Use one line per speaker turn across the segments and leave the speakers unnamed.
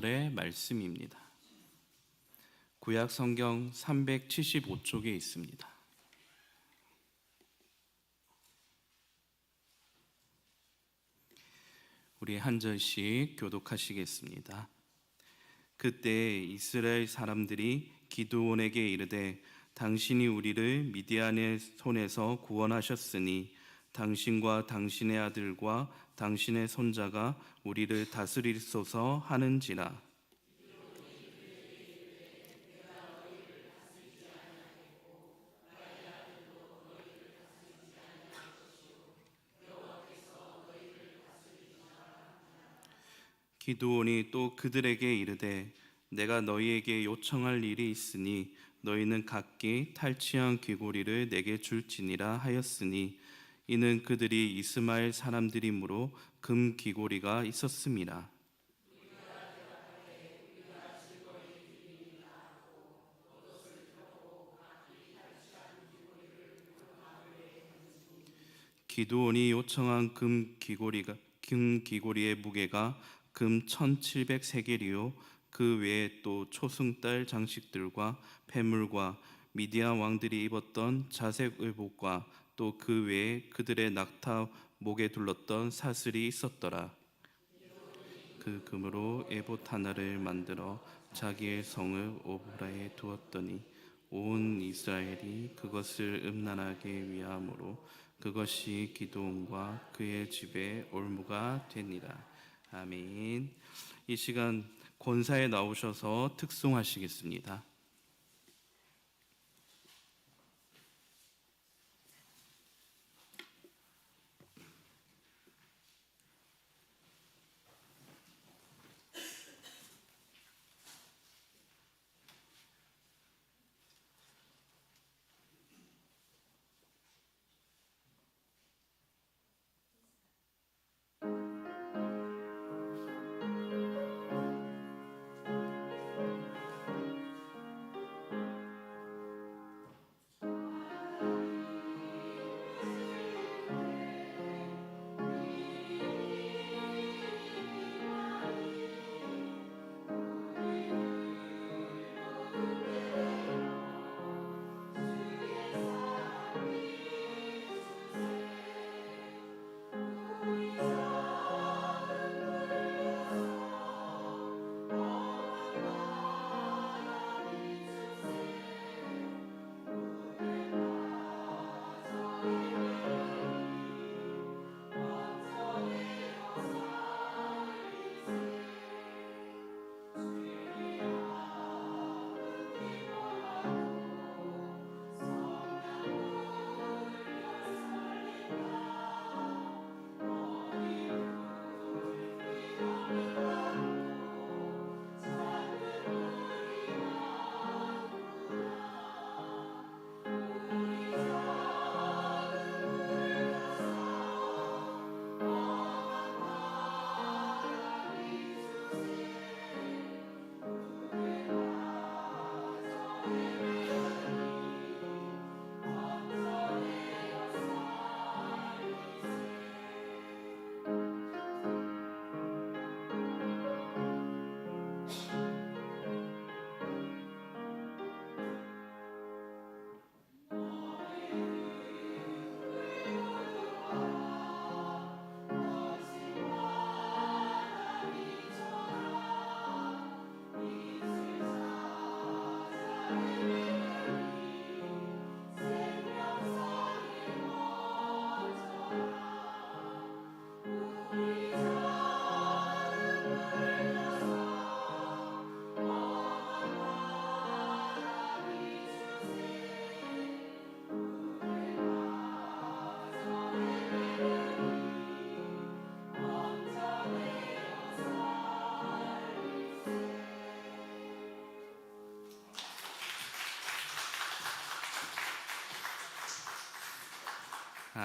의 말씀입니다. 구약 성경 375쪽에 있습니다. 우리 한 절씩 교독하시겠습니다. 그때 이스라엘 사람들이 기드온에게 이르되 당신이 우리를 미디안의 손에서 구원하셨으니 당신과 당신의 아들과 당신의 손자가 우리를 다스리소서 하는지라. 기드온이 또 그들에게 이르되 내가 너희에게 요청할 일이 있으니 너희는 각기 탈취한 귀고리를 내게 줄지니라 하였으니 이는 그들이 이스마엘 사람들이므로 금 귀고리가 있었음이라. 기드온이 요청한 금 귀고리의 무게가 금 1700세겔이요 그 외에 또 초승달 장식들과 폐물과 미디안 왕들이 입었던 자색 의복과 또 그 외에 그들의 낙타 목에 둘렀던 사슬이 있었더라. 그 금으로 에봇 하나를 만들어 자기의 성을 오브라에 두었더니 온 이스라엘이 그것을 음란하게 위함으로 그것이 기드온과 그의 집의 올무가 되니라. 아멘. 이 시간 권사에 나오셔서 특송하시겠습니다.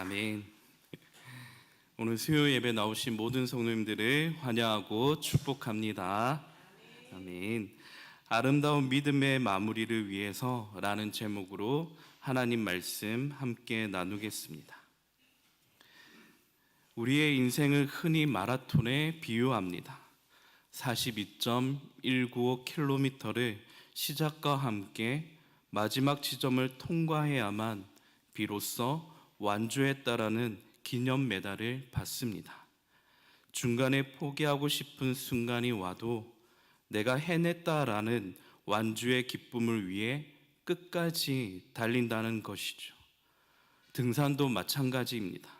아멘. 오늘 수요 예배 나오신 모든 성도님들을 환영하고 축복합니다. 아멘. 아름다운 믿음의 마무리를 위해서라는 제목으로 하나님 말씀 함께 나누겠습니다. 우리의 인생을 흔히 마라톤에 비유합니다. 42.195km를 시작과 함께 마지막 지점을 통과해야만 비로소 완주했다라는 기념 메달을 받습니다. 중간에 포기하고 싶은 순간이 와도 내가 해냈다라는 완주의 기쁨을 위해 끝까지 달린다는 것이죠. 등산도 마찬가지입니다.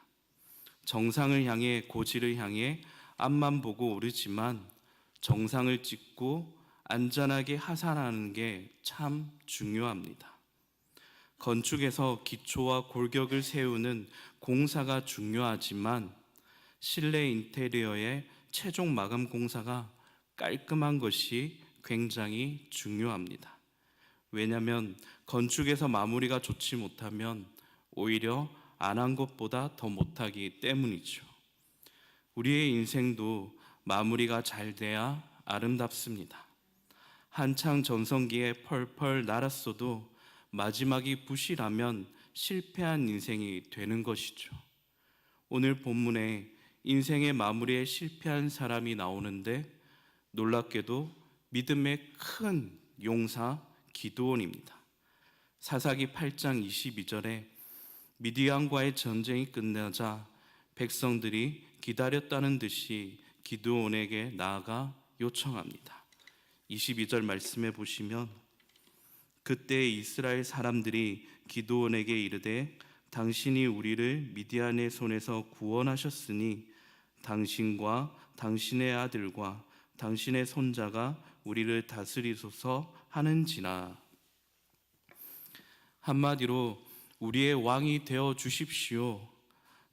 정상을 향해, 고지를 향해 앞만 보고 오르지만 정상을 찍고 안전하게 하산하는 게 참 중요합니다. 건축에서 기초와 골격을 세우는 공사가 중요하지만 실내 인테리어의 최종 마감 공사가 깔끔한 것이 굉장히 중요합니다. 왜냐하면 건축에서 마무리가 좋지 못하면 오히려 안 한 것보다 더 못하기 때문이죠. 우리의 인생도 마무리가 잘 돼야 아름답습니다. 한창 전성기에 펄펄 날았어도 마지막이 부실하면 실패한 인생이 되는 것이죠. 오늘 본문에 인생의 마무리에 실패한 사람이 나오는데 놀랍게도 믿음의 큰 용사 기드온입니다. 사사기 8장 22절에 미디안과의 전쟁이 끝나자 백성들이 기다렸다는 듯이 기드온에게 나아가 요청합니다. 22절 말씀해 보시면 그때 이스라엘 사람들이 기드온에게 이르되 당신이 우리를 미디안의 손에서 구원하셨으니 당신과 당신의 아들과 당신의 손자가 우리를 다스리소서 하는지나. 한마디로 우리의 왕이 되어 주십시오.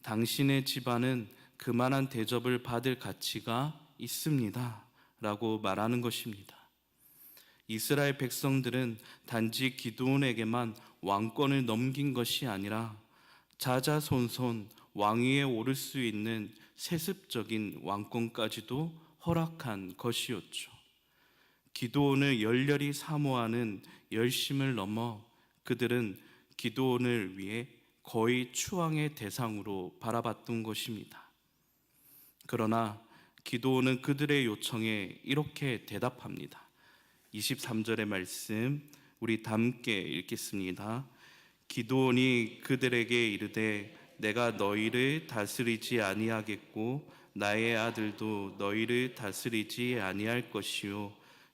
당신의 집안은 그만한 대접을 받을 가치가 있습니다. 라고 말하는 것입니다. 이스라엘 백성들은 단지 기드온에게만 왕권을 넘긴 것이 아니라 자자손손 왕위에 오를 수 있는 세습적인 왕권까지도 허락한 것이었죠. 기드온을 열렬히 사모하는 열심을 넘어 그들은 기드온을 위해 거의 추앙의 대상으로 바라봤던 것입니다. 그러나 기드온은 그들의 요청에 이렇게 대답합니다. 23절의 말씀 우리 다 함께 읽겠습니다. 기드온이 그들에게 이르되 내가 너희를 다스리지 아니하겠고 나의 아들도 너희를 다스리지 아니할 것이요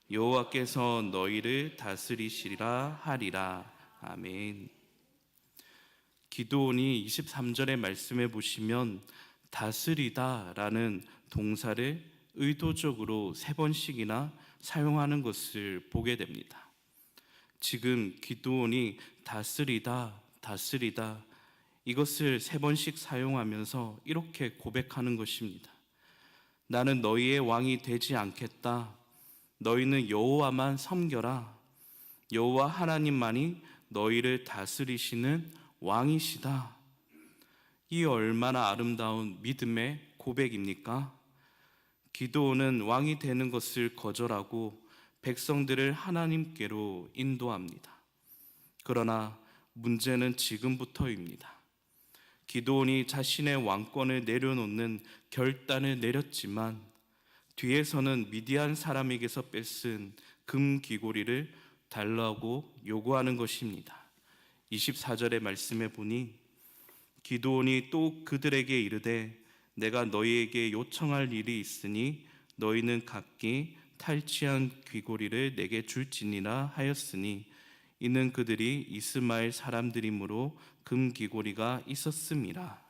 여호와께서 너희를 다스리시리라 하리라. 아멘. 기드온이 23절의 말씀에 보시면 다스리다라는 동사를 의도적으로 3번씩이나 사용하는 것을 보게 됩니다. 지금 기드온이 다스리다 이것을 3번씩 사용하면서 이렇게 고백하는 것입니다. 나는 너희의 왕이 되지 않겠다. 너희는 여호와만 섬겨라. 여호와 하나님만이 너희를 다스리시는 왕이시다. 이 얼마나 아름다운 믿음의 고백입니까? 기드온은 왕이 되는 것을 거절하고 백성들을 하나님께로 인도합니다. 그러나 문제는 지금부터입니다. 기드온이 자신의 왕권을 내려놓는 결단을 내렸지만 뒤에서는 미디안 사람에게서 뺏은 금 귀고리를 달라고 요구하는 것입니다. 24절의 말씀에 보니 기드온이 또 그들에게 이르되 내가 너희에게 요청할 일이 있으니 너희는 각기 탈취한 귀고리를 내게 줄지니라 하였으니 이는 그들이 이스마엘 사람들이므로 금 귀고리가 있었음이라.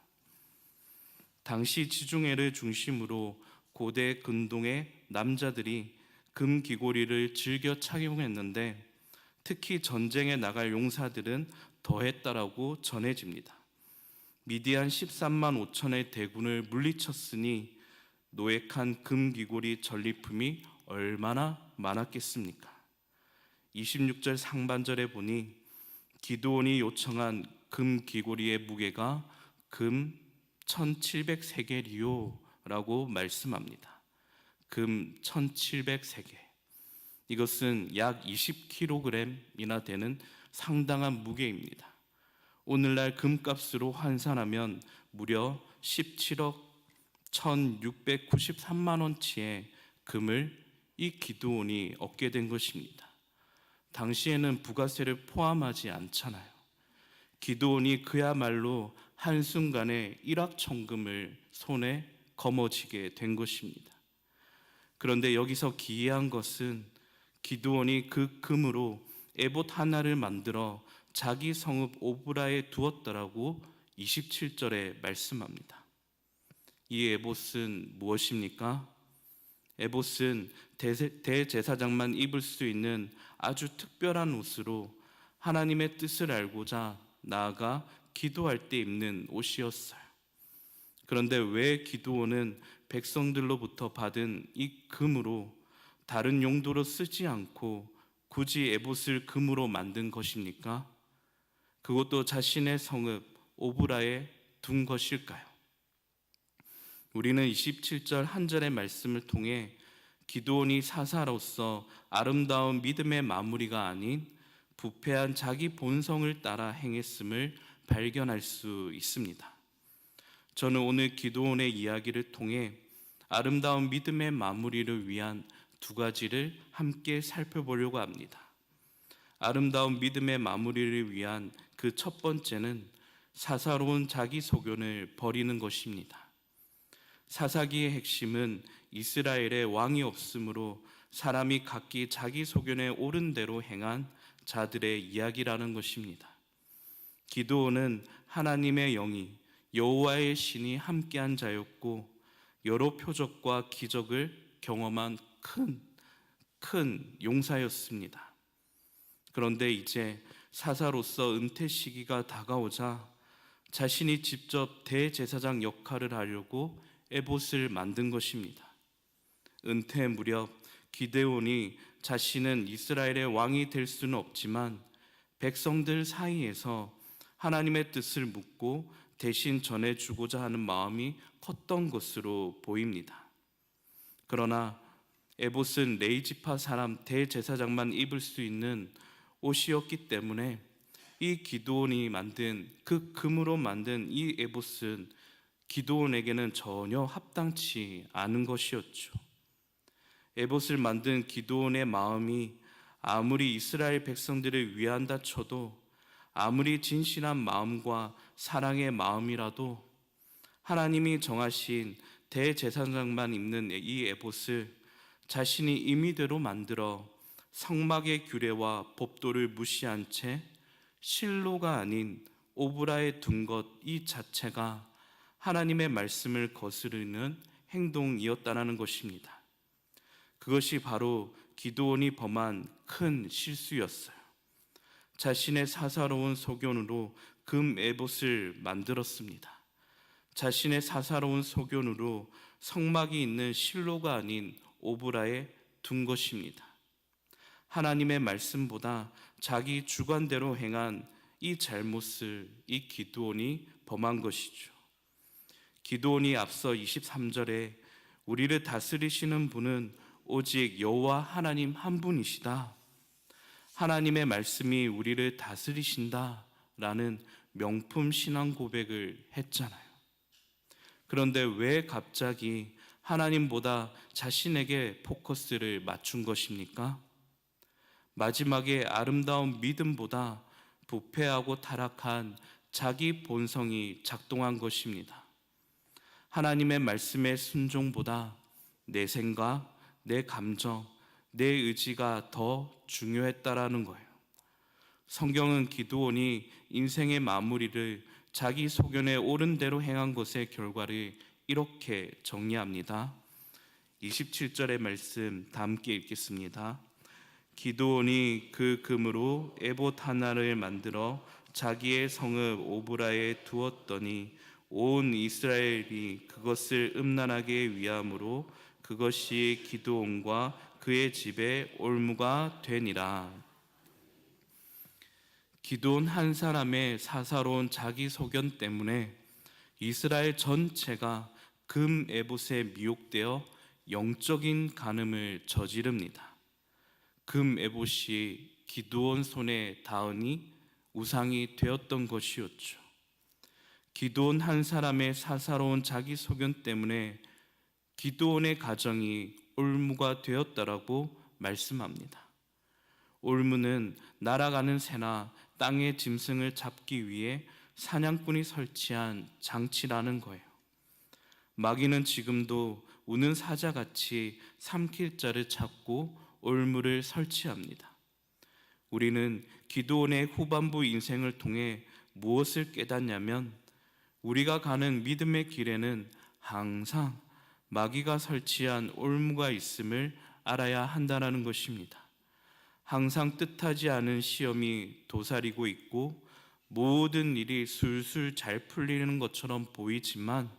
당시 지중해를 중심으로 고대 근동의 남자들이 금 귀고리를 즐겨 착용했는데 특히 전쟁에 나갈 용사들은 더했다라고 전해집니다. 미디안 13만 5천의 대군을 물리쳤으니 노획한 금 귀고리 전리품이 얼마나 많았겠습니까? 26절 상반절에 보니 기드온이 요청한 금 귀고리의 무게가 금 1700세겔이요 라고 말씀합니다. 금 1700세겔, 이것은 약 20kg이나 되는 상당한 무게입니다. 오늘날 금값으로 환산하면 무려 17억 1693만 원치의 금을 이 기드온이 얻게 된 것입니다. 당시에는 부가세를 포함하지 않잖아요. 기드온이 그야말로 한순간에 일확천금을 손에 거머쥐게 된 것입니다. 그런데 여기서 기이한 것은 기드온이 그 금으로 에봇 하나를 만들어 자기 성읍 오브라에 두었더라고 27절에 말씀합니다. 이 에봇은 무엇입니까? 에봇은 대제사장만 입을 수 있는 아주 특별한 옷으로 하나님의 뜻을 알고자 나아가 기도할 때 입는 옷이었어요. 그런데 왜 기드온은 백성들로부터 받은 이 금으로 다른 용도로 쓰지 않고 굳이 에봇을 금으로 만든 것입니까? 그것도 자신의 성읍 오브라에 둔 것일까요? 우리는 27절 한 절의 말씀을 통해 기드온이 사사로서 아름다운 믿음의 마무리가 아닌 부패한 자기 본성을 따라 행했음을 발견할 수 있습니다. 저는 오늘 기드온의 이야기를 통해 아름다운 믿음의 마무리를 위한 두 가지를 함께 살펴보려고 합니다. 아름다운 믿음의 마무리를 위한 그 첫 번째는 사사로운 자기 소견을 버리는 것입니다. 사사기의 핵심은 이스라엘에 왕이 없으므로 사람이 각기 자기 소견에 옳은 대로 행한 자들의 이야기라는 것입니다. 기드온은 하나님의 영이 여호와의 신이 함께한 자였고 여러 표적과 기적을 경험한 큰 용사였습니다. 그런데 이제 사사로서 은퇴 시기가 다가오자 자신이 직접 대제사장 역할을 하려고 에봇을 만든 것입니다. 은퇴 무렵 기드온이 자신은 이스라엘의 왕이 될 수는 없지만 백성들 사이에서 하나님의 뜻을 묻고 대신 전해주고자 하는 마음이 컸던 것으로 보입니다. 그러나 에봇은 레이지파 사람 대제사장만 입을 수 있는 옷이었기 때문에 이 기드온이 만든 그 금으로 만든 이 에봇은 기드온에게는 전혀 합당치 않은 것이었죠. 에봇을 만든 기드온의 마음이 아무리 이스라엘 백성들을 위한다 쳐도 아무리 진실한 마음과 사랑의 마음이라도 하나님이 정하신 대제사장만 입는 이 에봇을 자신이 임의대로 만들어 성막의 규례와 법도를 무시한 채 실로가 아닌 오브라에 둔 것 이 자체가 하나님의 말씀을 거스르는 행동이었다는 것입니다. 그것이 바로 기드온이 범한 큰 실수였어요. 자신의 사사로운 소견으로 금 에봇을 만들었습니다. 자신의 사사로운 소견으로 성막이 있는 실로가 아닌 오브라에 둔 것입니다. 하나님의 말씀보다 자기 주관대로 행한 이 잘못을 이 기드온이 범한 것이죠. 기드온이 앞서 23절에 우리를 다스리시는 분은 오직 여호와 하나님 한 분이시다, 하나님의 말씀이 우리를 다스리신다 라는 명품 신앙 고백을 했잖아요. 그런데 왜 갑자기 하나님보다 자신에게 포커스를 맞춘 것입니까? 마지막에 아름다운 믿음보다 부패하고 타락한 자기 본성이 작동한 것입니다. 하나님의 말씀의 순종보다 내 생각, 내 감정, 내 의지가 더 중요했다라는 거예요. 성경은 기드온이 인생의 마무리를 자기 소견에 옳은 대로 행한 것의 결과를 이렇게 정리합니다. 27절의 말씀 다 함께 읽겠습니다. 기드온이 그 금으로 에봇 하나를 만들어 자기의 성읍 오브라에 두었더니 온 이스라엘이 그것을 음란하게 위함으로 그것이 기드온과 그의 집에 올무가 되니라. 기드온 한 사람의 사사로운 자기 소견 때문에 이스라엘 전체가 금 에봇에 미혹되어 영적인 간음을 저지릅니다. 금 에봇이 기드온 손에 닿으니 우상이 되었던 것이었죠. 기드온 한 사람의 사사로운 자기 소견 때문에 기드온의 가정이 올무가 되었다라고 말씀합니다. 올무는 날아가는 새나 땅의 짐승을 잡기 위해 사냥꾼이 설치한 장치라는 거예요. 마귀는 지금도 우는 사자같이 삼킬 자를 찾고 올무를 설치합니다. 우리는 기드온의 후반부 인생을 통해 무엇을 깨닫냐면 우리가 가는 믿음의 길에는 항상 마귀가 설치한 올무가 있음을 알아야 한다는 것입니다. 항상 뜻하지 않은 시험이 도사리고 있고 모든 일이 술술 잘 풀리는 것처럼 보이지만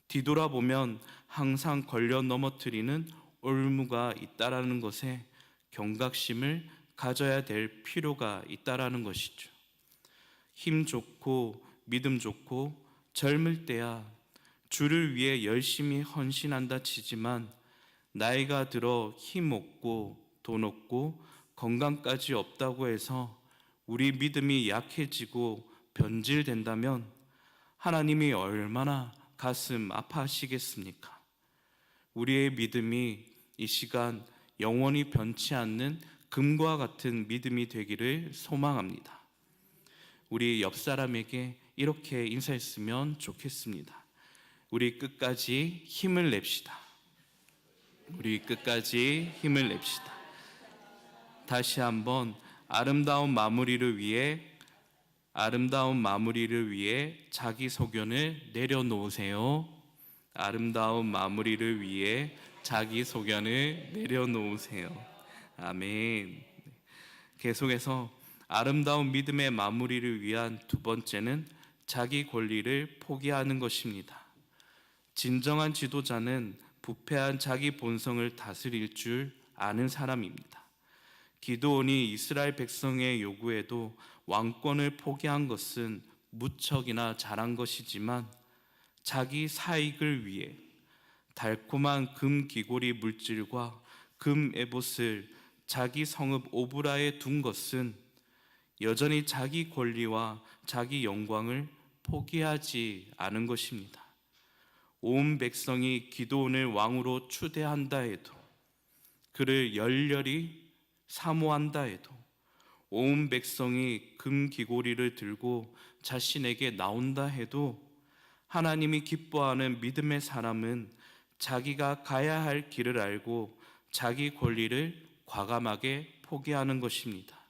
뒤돌아보면 항상 걸려 넘어뜨리는 올무가 있다라는 것에 경각심을 가져야 될 필요가 있다라는 것이죠. 힘 좋고 믿음 좋고 젊을 때야 주를 위해 열심히 헌신한다 치지만 나이가 들어 힘 없고 돈 없고 건강까지 없다고 해서 우리 믿음이 약해지고 변질된다면 하나님이 얼마나 가슴 아파하시겠습니까? 우리의 믿음이 이 시간 영원히 변치 않는 금과 같은 믿음이 되기를 소망합니다. 우리 옆 사람에게 이렇게 인사했으면 좋겠습니다. 우리 끝까지 힘을 냅시다. 우리 끝까지 힘을 냅시다. 다시 한번 아름다운 마무리를 위해 자기 소견을 내려놓으세요. 아름다운 마무리를 위해 자기 소견을 내려놓으세요. 아멘. 계속해서 아름다운 믿음의 마무리를 위한 두 번째는 자기 권리를 포기하는 것입니다. 진정한 지도자는 부패한 자기 본성을 다스릴 줄 아는 사람입니다. 기드온이 이스라엘 백성의 요구에도 왕권을 포기한 것은 무척이나 잘한 것이지만 자기 사익을 위해 달콤한 금 귀고리 물질과 금 에봇을 자기 성읍 오브라에 둔 것은 여전히 자기 권리와 자기 영광을 포기하지 않은 것입니다. 온 백성이 기드온을 왕으로 추대한다 해도, 그를 열렬히 사모한다 해도, 온 백성이 금 귀고리를 들고 자신에게 나온다 해도 하나님이 기뻐하는 믿음의 사람은 자기가 가야 할 길을 알고 자기 권리를 과감하게 포기하는 것입니다.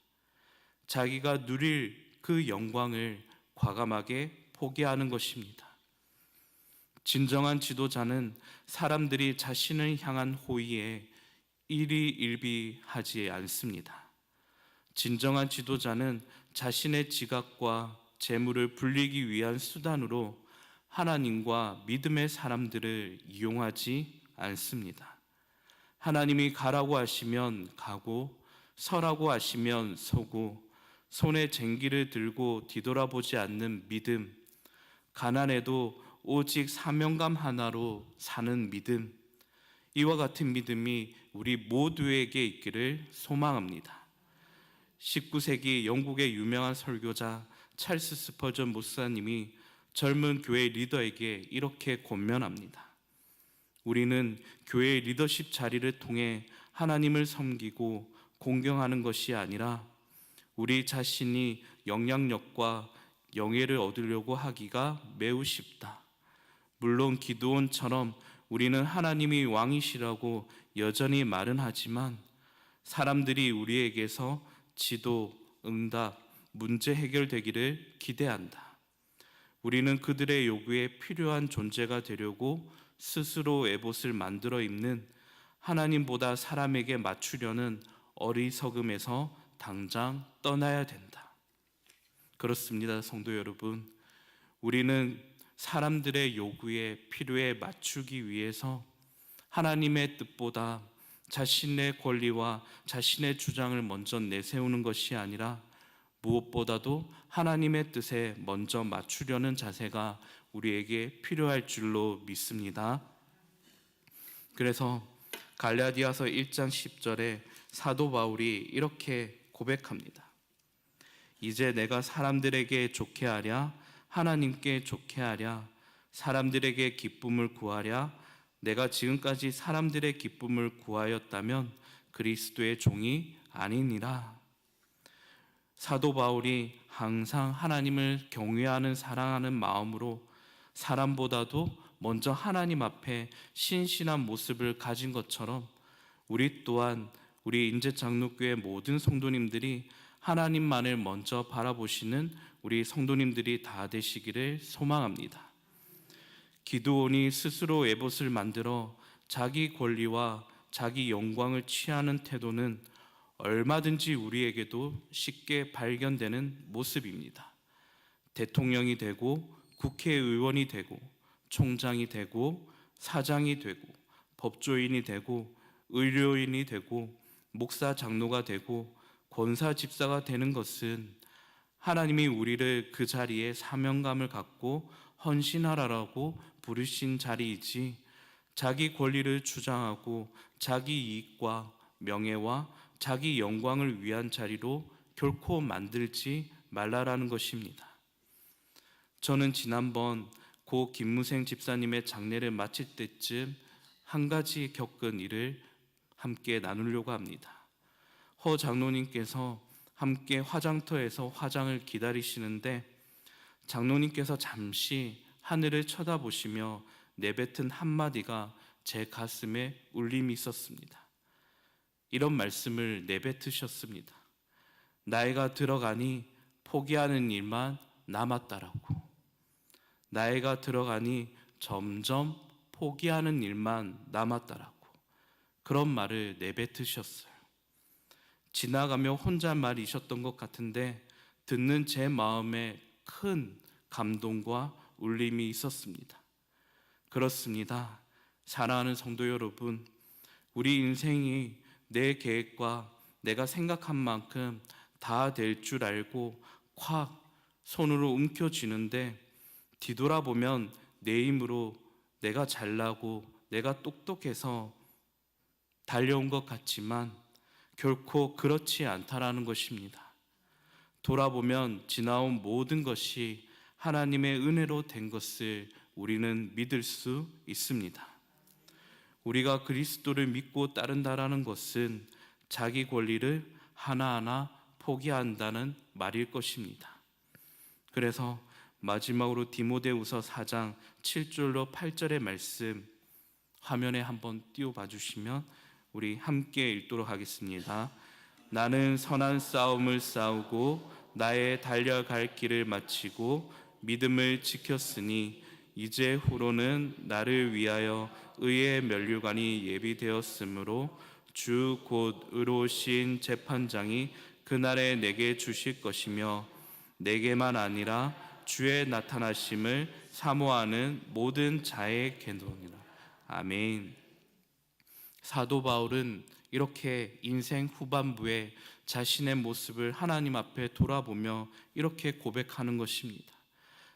자기가 누릴 그 영광을 과감하게 포기하는 것입니다. 진정한 지도자는 사람들이 자신을 향한 호의에 일희일비하지 않습니다. 진정한 지도자는 자신의 지각과 재물을 불리기 위한 수단으로 하나님과 믿음의 사람들을 이용하지 않습니다. 하나님이 가라고 하시면 가고 서라고 하시면 서고 손에 쟁기를 들고 뒤돌아보지 않는 믿음, 가난해도 오직 사명감 하나로 사는 믿음, 이와 같은 믿음이 우리 모두에게 있기를 소망합니다. 19세기 영국의 유명한 설교자 찰스 스퍼전 목사님이 젊은 교회 리더에게 이렇게 권면합니다. 우리는 교회의 리더십 자리를 통해 하나님을 섬기고 공경하는 것이 아니라 우리 자신이 영향력과 영예를 얻으려고 하기가 매우 쉽다. 물론 기드온처럼 우리는 하나님이 왕이시라고 여전히 말은 하지만 사람들이 우리에게서 지도, 응답, 문제 해결되기를 기대한다. 우리는 그들의 요구에 필요한 존재가 되려고 스스로 에봇을 만들어 입는 하나님보다 사람에게 맞추려는 어리석음에서 당장 떠나야 된다. 그렇습니다, 성도 여러분. 우리는 사람들의 요구에 필요에 맞추기 위해서 하나님의 뜻보다 자신의 권리와 자신의 주장을 먼저 내세우는 것이 아니라 무엇보다도 하나님의 뜻에 먼저 맞추려는 자세가 우리에게 필요할 줄로 믿습니다. 그래서 갈라디아서 1장 10절에 사도 바울이 이렇게 고백합니다. 이제 내가 사람들에게 좋게 하랴 하나님께 좋게 하랴 사람들에게 기쁨을 구하랴 내가 지금까지 사람들의 기쁨을 구하였다면 그리스도의 종이 아니니라. 사도 바울이 항상 하나님을 경외하는 사랑하는 마음으로 사람보다도 먼저 하나님 앞에 신실한 모습을 가진 것처럼 우리 또한 우리 인제장로교회 모든 성도님들이 하나님만을 먼저 바라보시는 우리 성도님들이 다 되시기를 소망합니다. 기드온이 스스로 에봇을 만들어 자기 권리와 자기 영광을 취하는 태도는 얼마든지 우리에게도 쉽게 발견되는 모습입니다. 대통령이 되고 국회의원이 되고 총장이 되고 사장이 되고 법조인이 되고 의료인이 되고 목사 장로가 되고 권사 집사가 되는 것은 하나님이 우리를 그 자리에 사명감을 갖고 헌신하라라고 부르신 자리이지 자기 권리를 주장하고 자기 이익과 명예와 자기 영광을 위한 자리로 결코 만들지 말라라는 것입니다. 저는 지난번 고 김무생 집사님의 장례를 마칠 때쯤 한 가지 겪은 일을 함께 나누려고 합니다. 허 장로님께서 함께 화장터에서 화장을 기다리시는데 장로님께서 잠시 하늘을 쳐다보시며 내뱉은 한마디가 제 가슴에 울림이 있었습니다. 이런 말씀을 내뱉으셨습니다. 나이가 들어가니 포기하는 일만 남았다라고. 나이가 들어가니 점점 포기하는 일만 남았다라고. 그런 말을 내뱉으셨어요. 지나가며 혼잣말이셨던 것 같은데 듣는 제 마음에 큰 감동과 울림이 있었습니다. 그렇습니다. 사랑하는 성도 여러분, 우리 인생이 내 계획과 내가 생각한 만큼 다 될 줄 알고 콱 손으로 움켜쥐는데 뒤돌아보면 내 힘으로 내가 잘나고 내가 똑똑해서 달려온 것 같지만 결코 그렇지 않다라는 것입니다. 돌아보면 지나온 모든 것이 하나님의 은혜로 된 것을 우리는 믿을 수 있습니다. 우리가 그리스도를 믿고 따른다라는 것은 자기 권리를 하나하나 포기한다는 말일 것입니다. 그래서 마지막으로 디모데후서 4장 7절로 8절의 말씀 화면에 한번 띄워봐 주시면 우리 함께 읽도록 하겠습니다. 나는 선한 싸움을 싸우고 나의 달려갈 길을 마치고 믿음을 지켰으니 이제 후로는 나를 위하여 의의 면류관이 예비되었으므로 주 곧 의로우신 재판장이 그날에 내게 주실 것이며 내게만 아니라 주의 나타나심을 사모하는 모든 자의 겐도니라. 아멘. 사도 바울은 이렇게 인생 후반부에 자신의 모습을 하나님 앞에 돌아보며 이렇게 고백하는 것입니다.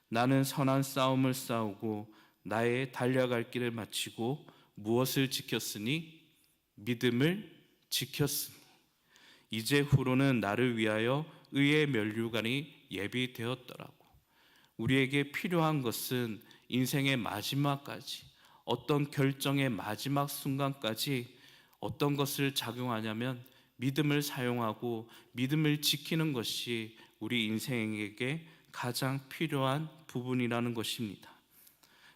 나는 선한 싸움을 싸우고 나의 달려갈 길을 마치고 무엇을 지켰으니? 믿음을 지켰으니 이제 후로는 나를 위하여 의의 면류관이 예비되었더라고. 우리에게 필요한 것은 인생의 마지막까지 어떤 결정의 마지막 순간까지 어떤 것을 작용하냐면 믿음을 사용하고 믿음을 지키는 것이 우리 인생에게 가장 필요한 부분이라는 것입니다.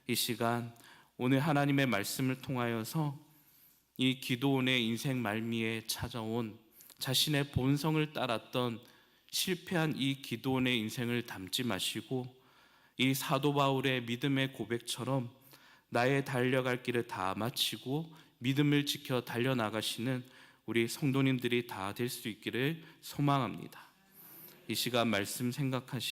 이 시간 오늘 하나님의 말씀을 통하여서 이 기드온의 인생 말미에 찾아온 자신의 본성을 따랐던 실패한 이 기드온의 인생을 담지 마시고 이 사도 바울의 믿음의 고백처럼 나의 달려갈 길을 다 마치고 믿음을 지켜 달려나가시는 우리 성도님들이 다 될 수 있기를 소망합니다. 이 시간 말씀 생각하시